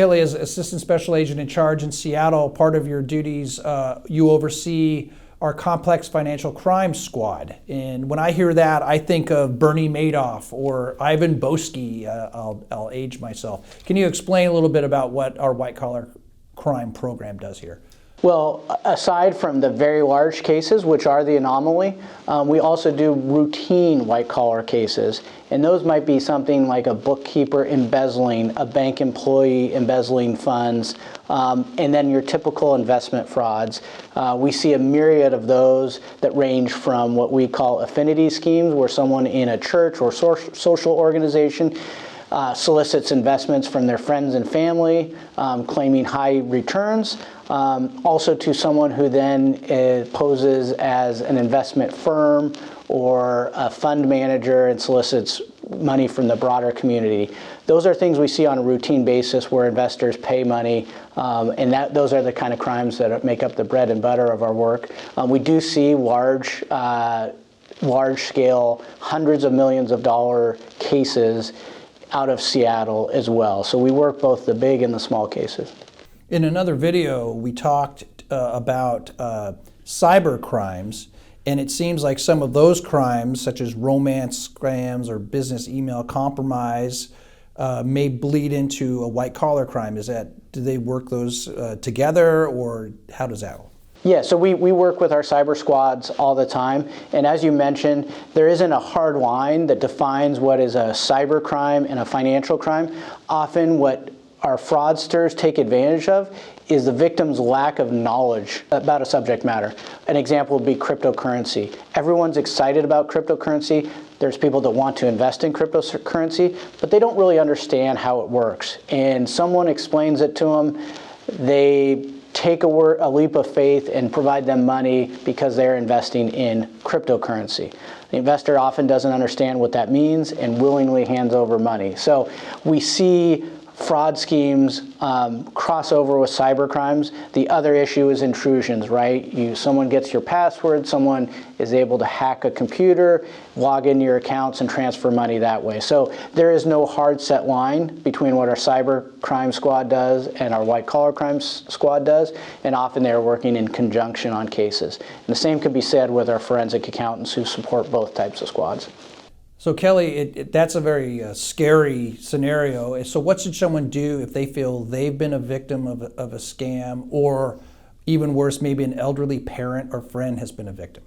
Kelly, as Assistant Special Agent in charge in Seattle, part of your duties, you oversee our complex financial crime squad. And when I hear that, I think of Bernie Madoff or Ivan Boesky. I'll age myself. Can you explain a little bit about what our white collar crime program does here? Well, aside from the very large cases, which are the anomaly, we also do routine white-collar cases. And those might be something like a bookkeeper embezzling, a bank employee embezzling funds, and then your typical investment frauds. We see a myriad of those that range from what we call affinity schemes, where someone in a church or social organization solicits investments from their friends and family, claiming high returns, also to someone who then poses as an investment firm or a fund manager and solicits money from the broader community. Those are things we see on a routine basis where investors pay money, and those are the kind of crimes that make up the bread and butter of our work. We do see large-scale, hundreds of millions of dollar cases out of Seattle as well. So we work both the big and the small cases. In another video, we talked about cyber crimes, and it seems like some of those crimes, such as romance scams or business email compromise, may bleed into a white-collar crime. Do they work those together, or how does that work? Yeah, so we work with our cyber squads all the time, and as you mentioned, there isn't a hard line that defines what is a cyber crime and a financial crime. Often what our fraudsters take advantage of is the victim's lack of knowledge about a subject matter. An example would be cryptocurrency. Everyone's excited about cryptocurrency. There's people that want to invest in cryptocurrency, but they don't really understand how it works. And someone explains it to them, they take a leap of faith and provide them money because they're investing in cryptocurrency. The investor often doesn't understand what that means and willingly hands over money. So we see fraud schemes cross over with cyber crimes. The other issue is intrusions, right? Someone gets your password, someone is able to hack a computer, log into your accounts, and transfer money that way. So there is no hard set line between what our cyber crime squad does and our white collar crime squad does, and often they're working in conjunction on cases. And the same could be said with our forensic accountants who support both types of squads. So Kelly, that's a very scary scenario. So what should someone do if they feel they've been a victim of a scam, or even worse, maybe an elderly parent or friend has been a victim?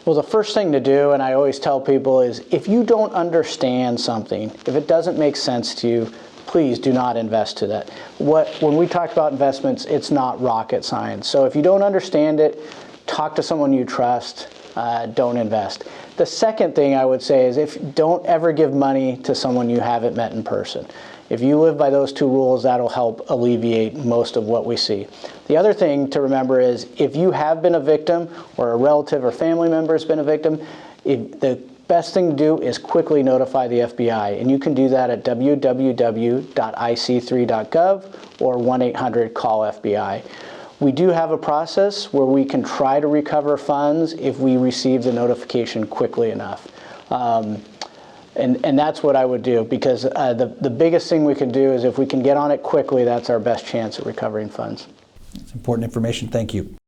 Well, the first thing to do, and I always tell people, is if you don't understand something, if it doesn't make sense to you, please do not invest to that. When we talk about investments, it's not rocket science. So if you don't understand it, talk to someone you trust. Don't invest. The second thing I would say is don't ever give money to someone you haven't met in person. If you live by those two rules, that'll help alleviate most of what we see. The other thing to remember is if you have been a victim or a relative or family member has been a victim, the best thing to do is quickly notify the FBI, and you can do that at www.ic3.gov or 1-800-CALL-FBI. We do have a process where we can try to recover funds if we receive the notification quickly enough. And that's what I would do, because the biggest thing we can do is if we can get on it quickly, that's our best chance at recovering funds. It's important information. Thank you.